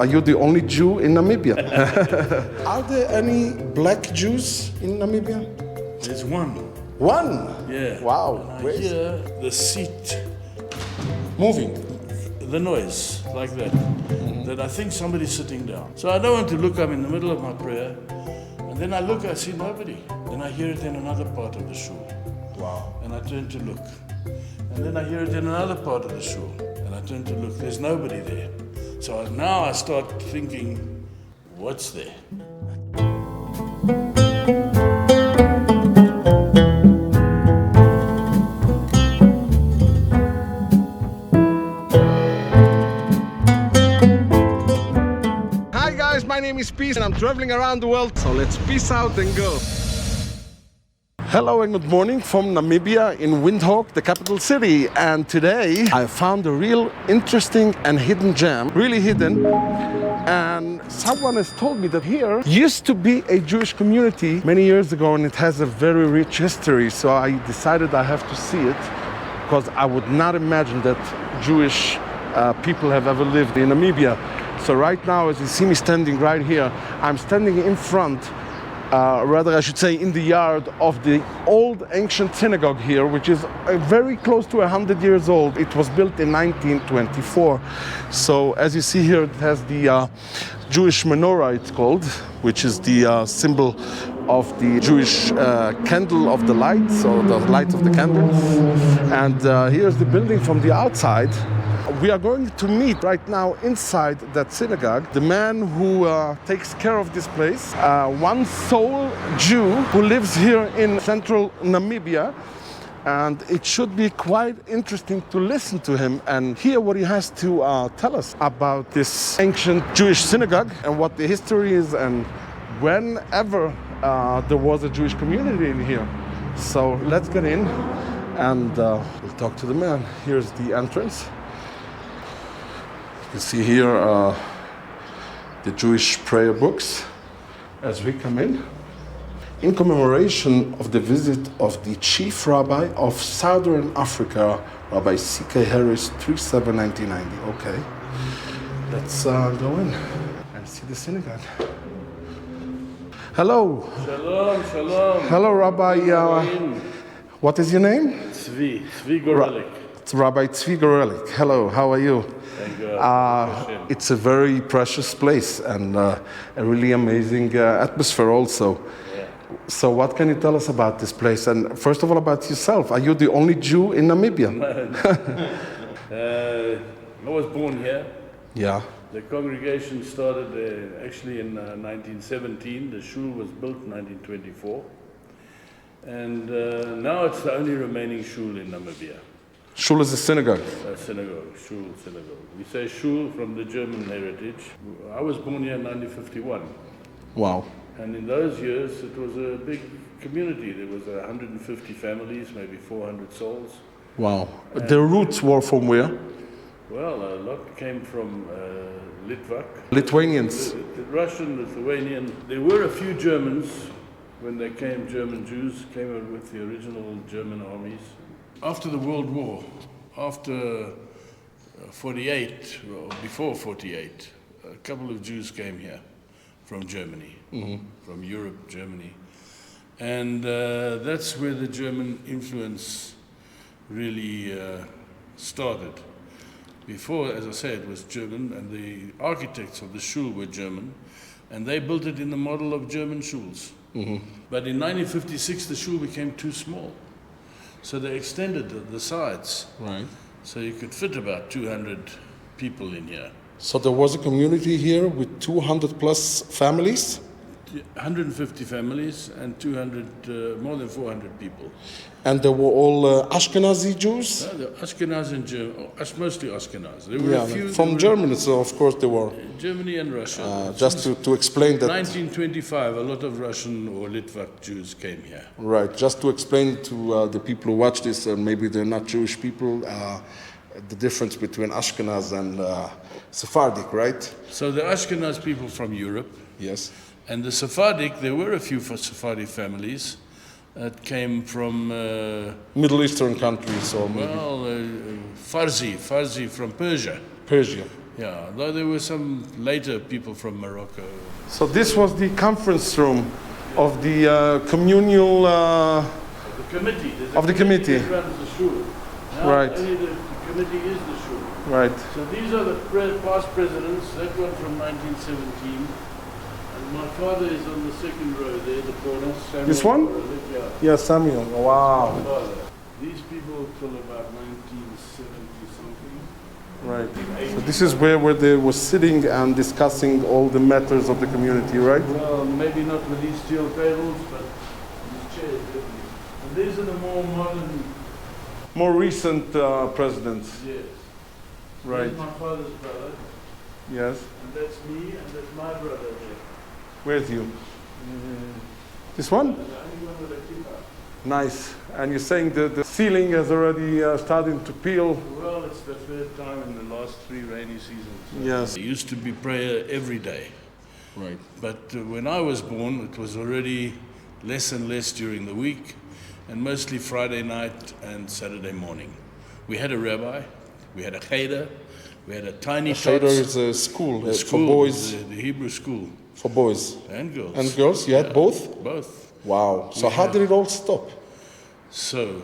Are you the only Jew in Namibia? Are there any black Jews in Namibia? There's one. One? Yeah. Wow. I Where is hear the seat, moving? the noise, like that. That I think somebody's sitting down. So I don't want to look, I'm in the middle of my prayer. And then I look, I see nobody. Then I hear it in another part of the shul. Wow. And I turn to look. And then I hear it in another part of the shul. And I turn to look, there's nobody there. So now I start thinking, what's there? Hi guys, my name is Peace and I'm traveling around the world. So let's peace out and go. Hello and good morning from Namibia in Windhoek, the capital city. And today I found a real interesting and hidden gem, really hidden. And someone has told me that here used to be a Jewish community many years ago and it has a very rich history. So I decided I have to see it because I would not imagine that Jewish people have ever lived in Namibia. So right now, as you see me standing right here, I'm standing in front rather I should say in the yard of the old ancient synagogue here, which is very close to 100 years old. It was built in 1924. So as you see here, it has the Jewish menorah, it's called, which is the symbol of the Jewish candle of the light, so the light of the candle. And here's the building from the outside. We are going to meet right now inside that synagogue the man who takes care of this place, one sole Jew who lives here in central Namibia. And it should be quite interesting to listen to him and hear what he has to tell us about this ancient Jewish synagogue and what the history is and whenever there was a Jewish community in here. So let's get in and we'll talk to the man. Here's the entrance. You can see here the Jewish prayer books as we come in commemoration of the visit of the chief rabbi of Southern Africa, Rabbi C.K. Harris, 3790. Okay, let's go in and see the synagogue. Hello. Shalom, shalom. Hello, Rabbi. What is your name? Zvi Gorelick. It's Rabbi Zvi Gorelick. Hello, how are you? Thank God. It's a very precious place and a really amazing atmosphere also. Yeah. So what can you tell us about this place? And first of all, about yourself. Are you the only Jew in Namibia? I was born here. Yeah. The congregation started actually in 1917. The shul was built in 1924. And now it's the only remaining shul in Namibia. Shul is a synagogue. Synagogue, shul, synagogue. We say shul from the German heritage. I was born here in 1951. Wow. And in those years, it was a big community. There was 150 families, maybe 400 souls. Wow. The roots were from where? Well, a lot came from Litvak. Lithuanians. The Russian, Lithuanian. There were a few Germans when they came, German Jews came out with the original German armies. After the World War, after 48, or before 48, a couple of Jews came here from Germany, from Europe, Germany. And that's where the German influence really started. Before, as I said, it was German, and the architects of the shul were German, and they built it in the model of German shuls. But in 1956, the shul became too small. So they extended the sides. Right. So you could fit about 200 people in here. So there was a community here with 200 plus families? 150 families and 200, more than 400 people. And they were all Ashkenazi Jews? The Ashkenaz and mostly Ashkenaz. There were a few from Germany, so of course they were. Germany and Russia. Just to explain that. 1925, a lot of Russian or Litvak Jews came here. Right, just to explain to the people who watch this, and maybe they're not Jewish people, the difference between Ashkenaz and Sephardic, right? So the Ashkenaz people from Europe. Yes. And the Sephardic, there were a few Sephardic families that came from Middle Eastern countries, or maybe Farsi from Persia. Persia. Yeah, though there were some later people from Morocco. So this was the conference room of the communal. The committee. There's a Of the committee. that runs the shul. Now Right. only the committee is the shul. Right. So these are the past presidents. That one from 1917. And my father is on the second row there, the corner. Samuel This one? Gorelick, yeah. Yeah, Samuel. Wow. My father. These people till about 1970 something. Right. So this is where they were sitting and discussing all the matters of the community, right? Well, maybe not with these steel tables, but these chairs definitely. And these are the more modern, More recent presidents. yes. Right. Here's my father's brother, Yes. and that's me, and that's my brother there. Where's you? This one? The only one with a kippah. Nice. And you're saying that the ceiling is already starting to peel. Well, it's the third time in the last 3 rainy seasons. Yes. There used to be prayer every day. Right. But when I was born, it was already less and less during the week, and mostly Friday night and Saturday morning. We had a rabbi, we had a cheder, we had a tiny Cheder tots, is a school, the for boys. the Hebrew school, For boys. and girls. And girls, you had both? Both. Wow. So We how had- did it all stop? So,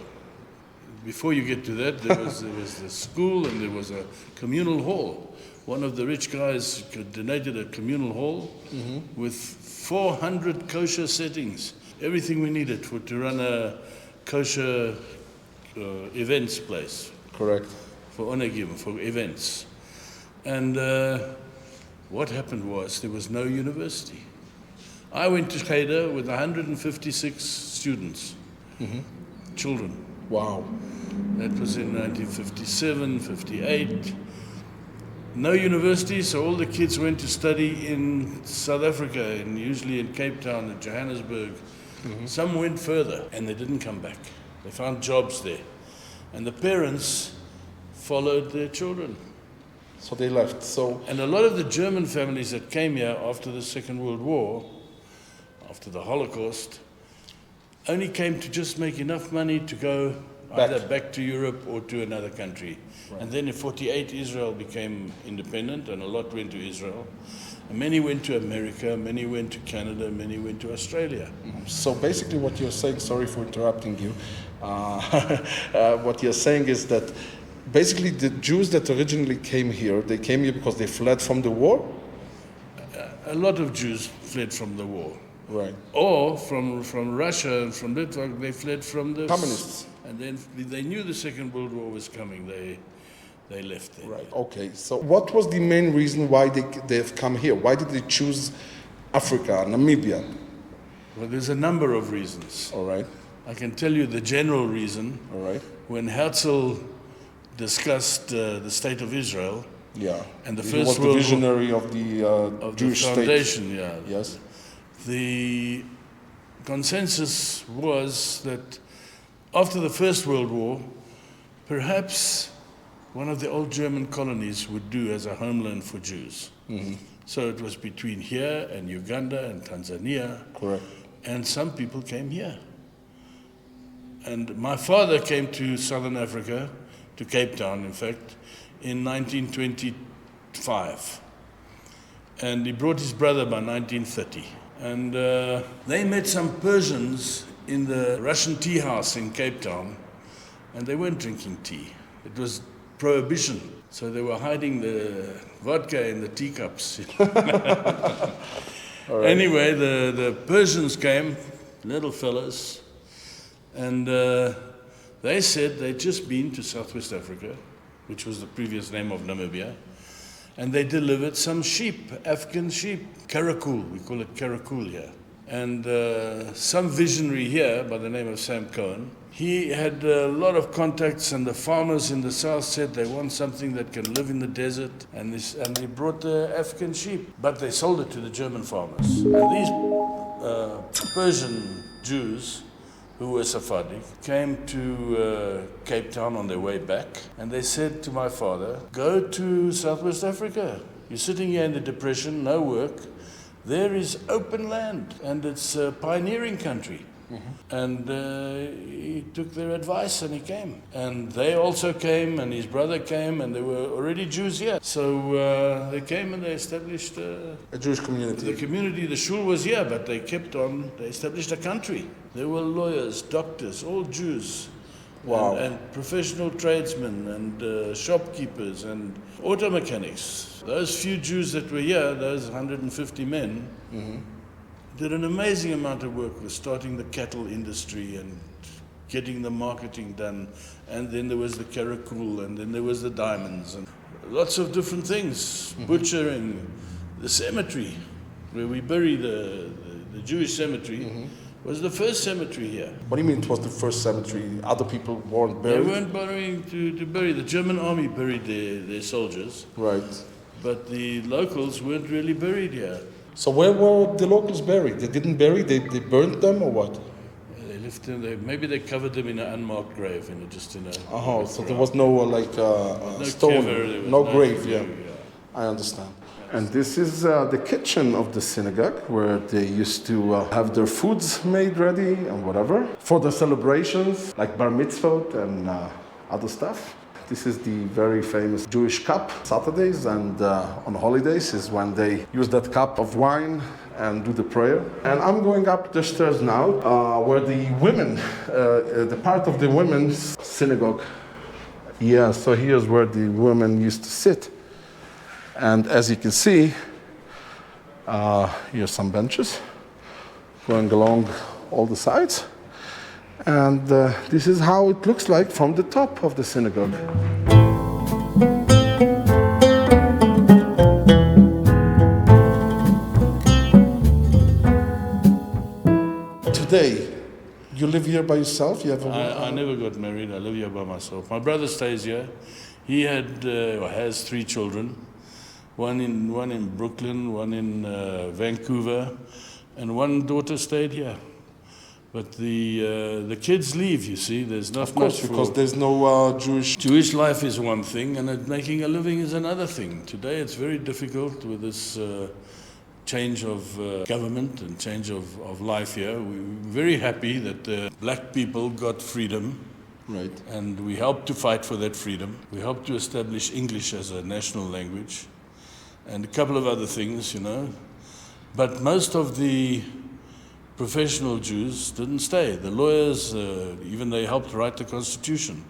before you get to that, there was the school and there was a communal hall. One of the rich guys donated a communal hall with 400 kosher settings. Everything we needed to run a kosher events place Correct. for onegim, for events. And what happened was there was no university. I went to cheder with 156 students, children. Wow. That was in 1957, 58. No university, so all the kids went to study in South Africa, and usually in Cape Town and Johannesburg. Some went further, and they didn't come back. They found jobs there. And the parents followed their children. So they left. So And a lot of the German families that came here after the Second World War, after the Holocaust, only came to just make enough money to go either back to Europe or to another country. And then in 48, Israel became independent, and a lot went to Israel. And many went to America, many went to Canada, many went to Australia. So basically what you're saying, sorry for interrupting you, what you're saying is that basically the Jews that originally came here, they came here because they fled from the war? A lot of Jews fled from the war. Right. Or from Russia and from Windhoek, they fled from the Communists. And then they knew the Second World War was coming. They left there. Right. Okay. So what was the main reason why they've come here? Why did they choose Africa, Namibia? Well, there's a number of reasons. All right. I can tell you the general reason. All right. When Herzl discussed the state of Israel, Yeah. And the He First was the World War- visionary of the of Jewish the state. foundation, yeah, Yes. the consensus was that after the First World War, perhaps one of the old German colonies would do as a homeland for Jews. So it was between here and Uganda and Tanzania, Correct. and some people came here. And my father came to Southern Africa, to Cape Town, in fact, in 1925. And he brought his brother by 1930. And they met some Persians in the Russian tea house in Cape Town, and they weren't drinking tea. It was prohibition. So they were hiding the vodka in the teacups. Anyway, the Persians came, little fellas, and they said they'd just been to Southwest Africa, which was the previous name of Namibia, and they delivered some sheep, African sheep, karakul, we call it karakul here. And some visionary here by the name of Sam Cohen, he had a lot of contacts, and the farmers in the south said they want something that can live in the desert, and he brought the African sheep, but they sold it to the German farmers. And these Persian Jews, who were Sephardic, came to Cape Town on their way back, and they said to my father, go to Southwest Africa. You're sitting here in the Depression, no work. There is open land, and it's a pioneering country. And he took their advice and he came. And they also came, and his brother came, and there were already Jews here. So they came and they established A Jewish community. the community. The shul was here, but they kept on. They established a country. There were lawyers, doctors, all Jews. Wow. And professional tradesmen and shopkeepers and auto mechanics. Those few Jews that were here, those 150 men, did an amazing amount of work with starting the cattle industry and getting the marketing done. And then there was the karakul, and then there was the diamonds, and lots of different things. Butchering, the cemetery, where we bury the Jewish cemetery, was the first cemetery here. What do you mean it was the first cemetery? Other people weren't They buried? weren't burying to bury. The German army buried their soldiers, Right. but the locals weren't really buried here. So where were the locals buried? They didn't bury, they burned them or what? They left them. Maybe they covered them in an unmarked grave, just in a. Oh, so there was no no stone, kever, there was no grave, yeah. I understand. And this is the kitchen of the synagogue where they used to have their foods made ready and whatever for the celebrations like bar mitzvot and other stuff. This is the very famous Jewish cup. Saturdays and on holidays is when they use that cup of wine and do the prayer. And I'm going up the stairs now where the women, the part of the women's synagogue. Yeah, so here's where the women used to sit. And as you can see, here's some benches going along all the sides. And this is how it looks like from the top of the synagogue. Today, you live here by yourself? You have I never got married. I live here by myself. My brother stays here. He had or has 3 children. One in Brooklyn, one in Vancouver, and one daughter stayed here. But the kids leave, you see. There's not Of course, much because there's no Jewish... Jewish life is one thing, and making a living is another thing. Today it's very difficult with this change of government and change of life here. We're very happy that black people got freedom. Right. And we helped to fight for that freedom. We helped to establish English as a national language. And a couple of other things, But most of the professional Jews didn't stay. The lawyers, even they helped write the Constitution.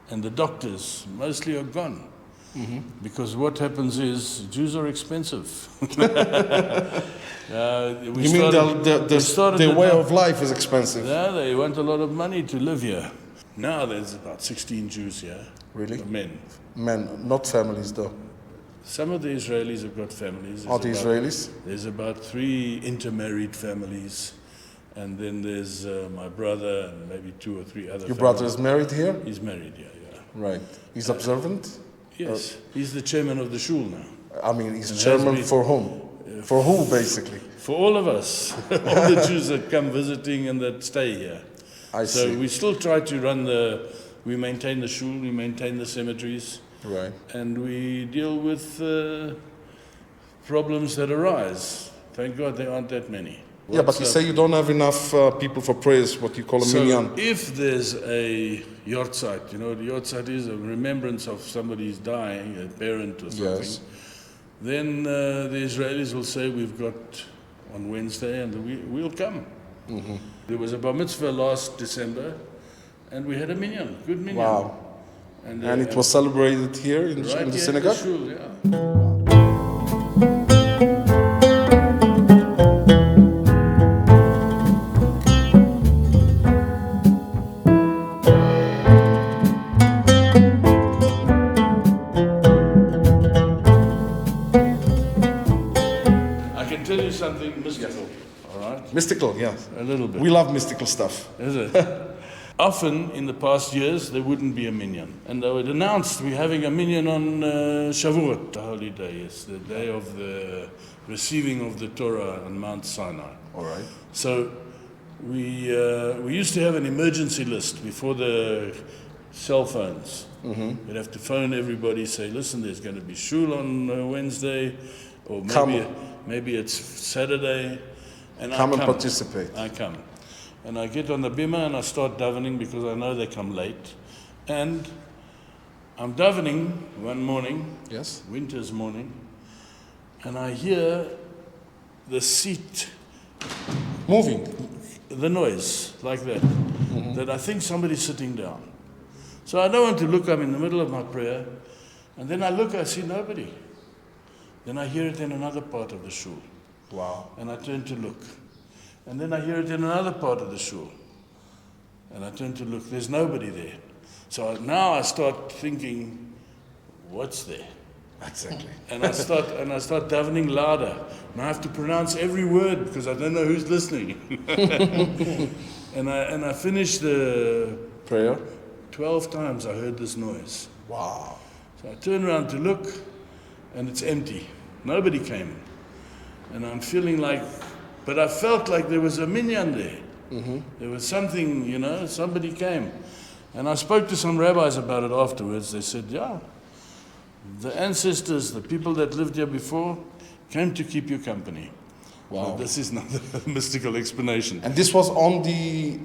And the doctors mostly are gone. Because what happens is, Jews are expensive. You mean their way of life is expensive? Yeah, they want a lot of money to live here. Now there's about 16 Jews here. Really? Men. Men, not families though. Some of the Israelis have got families. Are the Israelis? There's about 3 intermarried families. And then there's my brother and maybe 2 or 3 other Your brother is married here? He's married, yeah. Right. He's observant? Yes. He's the chairman of the shul now. I mean, he's And chairman has been- for whom? For who, basically? For all of us. All the Jews that come visiting and that stay here. I So see. we still try to we maintain the shul, we maintain the cemeteries. Right. And we deal with problems that arise. Thank God there aren't that many. Yeah, but you say you don't have enough people for prayers, what you call a minyan. So if there's a yortzeit, the yortzeit is a remembrance of somebody's dying, a parent or something, Yes. then the Israelis will say, we've got on Wednesday, and we'll come. There was a bar mitzvah last December, and we had a minyan, good minyan. Wow. And it was celebrated here in right the here synagogue? at the shul, yeah. I can tell you something mystical, all right? Mystical, yeah. A little bit. We love mystical stuff. Is it? Often in the past years there wouldn't be a minyan, and they would announce we're having a minyan on Shavuot, the holy day. It's the day of the receiving of the Torah on Mount Sinai. All right. So we used to have an emergency list before the cell phones. We'd have to phone everybody, say, listen, there's going to be shul on Wednesday, or maybe it's Saturday, and Come I and come. participate. I come. And I get on the bima and I start davening because I know they come late. And I'm davening one morning, Yes. winter's morning, and I hear the seat, Moving. the noise like that, that I think somebody's sitting down. So I don't want to look, I'm in the middle of my prayer, and then I look, I see nobody. Then I hear it in another part of the shul, Wow. and I turn to look. And then I hear it in another part of the shul, and I turn to look, there's nobody there. So now I start thinking, what's there? Exactly. And I start davening louder. And I have to pronounce every word because I don't know who's listening. and I finished the Prayer. 12 times I heard this noise. Wow. So I turn around to look, and it's empty. Nobody came. And I'm feeling like, but I felt like there was a minyan there. There was something, you know, somebody came. And I spoke to some rabbis about it afterwards. They said, yeah, the ancestors, the people that lived here before, came to keep you company. Wow. But this is not a mystical explanation. And this was on the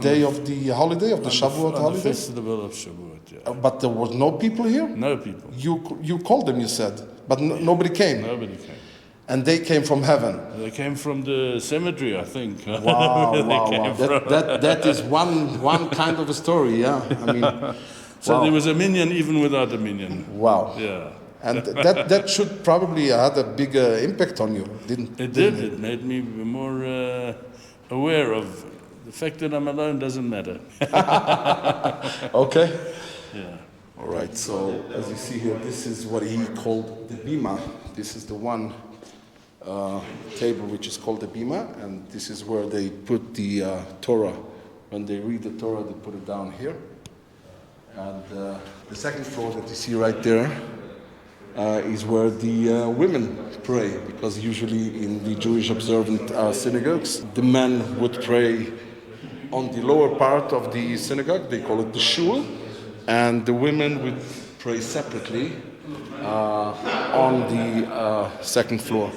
day of the holiday, of the Shavuot on the holiday? festival of Shavuot, yeah. But there was no people here? No people. You called them, you said, but nobody came. Nobody came. And they came from heaven. They came from the cemetery, I think. Wow, Where they wow, came wow. from. That is one kind of a story, yeah. I mean, So wow. there was a minyan even without a minyan. Wow. Yeah. And that should probably had a bigger impact on you, didn't It did. It made me more aware of the fact that I'm alone doesn't matter. Okay. Yeah. All right. So as you see here, this is what he called the bima. This is the one table which is called the bima, and this is where they put the Torah. When they read the Torah, they put it down here. And the second floor that you see right there is where the women pray, because usually in the Jewish observant synagogues, the men would pray on the lower part of the synagogue, they call it the shul, and the women would pray separately on the second floor.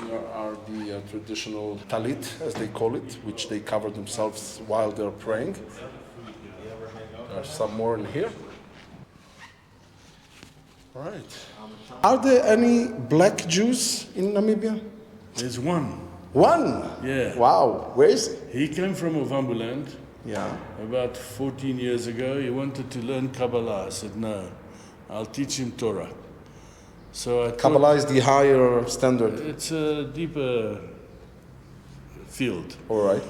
Here are the traditional talit, as they call it, which they cover themselves while they're praying. There's some more in here. All right. Are there any black Jews in Namibia? There's one. One? Yeah. Wow. Where is he? He came from Ovambuland Yeah. about 14 years ago. He wanted to learn Kabbalah. I said, no, I'll teach him Torah. So I taught, Kabbalah is the higher standard. it's a deeper field. All right.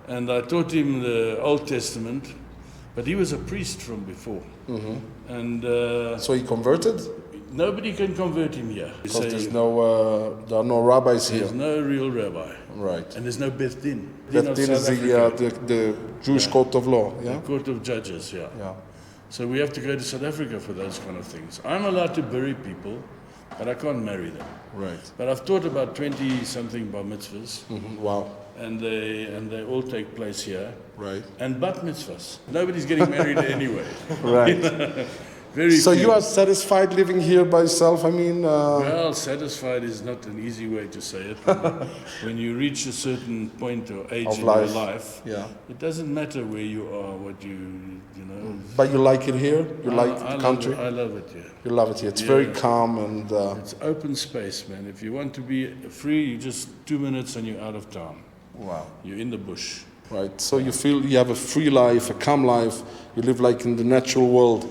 And I taught him the Old Testament, but he was a priest from before. And So he converted? nobody can convert him here. They Because say there are no rabbis here. there's no real rabbi. Right. And there's no Beth Din. That Din of is South Africa. the Jewish court of law. Yeah. The Court of Judges, yeah. Yeah. So we have to go to South Africa for those kind of things. I'm allowed to bury people, but I can't marry them. Right. But I've taught about 20-something bar mitzvahs, Wow. and they all take place here. Right. And bat mitzvahs. Nobody's getting married anyway. Right. Very So few. you are satisfied living here by yourself? I mean, Well, satisfied is not an easy way to say it. When you reach a certain point or age Of in life. your life, yeah. it doesn't matter where you are, what you know. But you like it here? You like I the country? I love it here. You love it here. It's Yeah. very calm and It's open space, man. If you want to be free, you just 2 minutes and you're out of town. wow. You're in the bush. Right. So you feel you have a free life, a calm life. You live like in the natural world.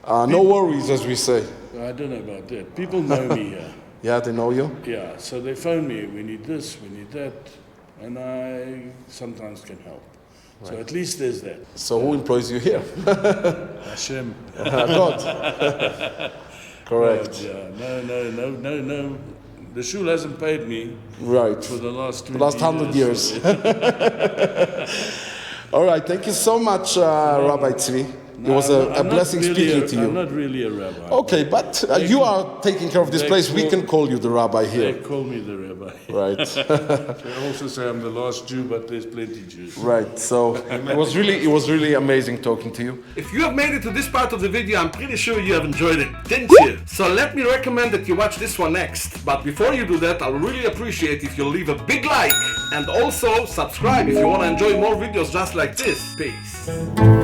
No worries, as we say. I don't know about that. People know me here. Yeah, they know you. Yeah, so they phone me. We need this, we need that, and I sometimes can help. So at least there's that. So who employs you here? Hashem. God. Correct. God, yeah. No. The shul hasn't paid me Right. for the last 20 The last 100 years. All right. Thank you so much, Rabbi Zvi. It was a blessing speaking to you. I'm not really a rabbi. Okay, but you are taking care of this place. We can call you the rabbi here. They call me the rabbi. Right. They also say I'm the last Jew, but there's plenty Jews. Right. So it was really amazing talking to you. If you have made it to this part of the video, I'm pretty sure you have enjoyed it, didn't you? So let me recommend that you watch this one next. But before you do that, I'll really appreciate if you'll leave a big like and also subscribe if you want to enjoy more videos just like this. Peace.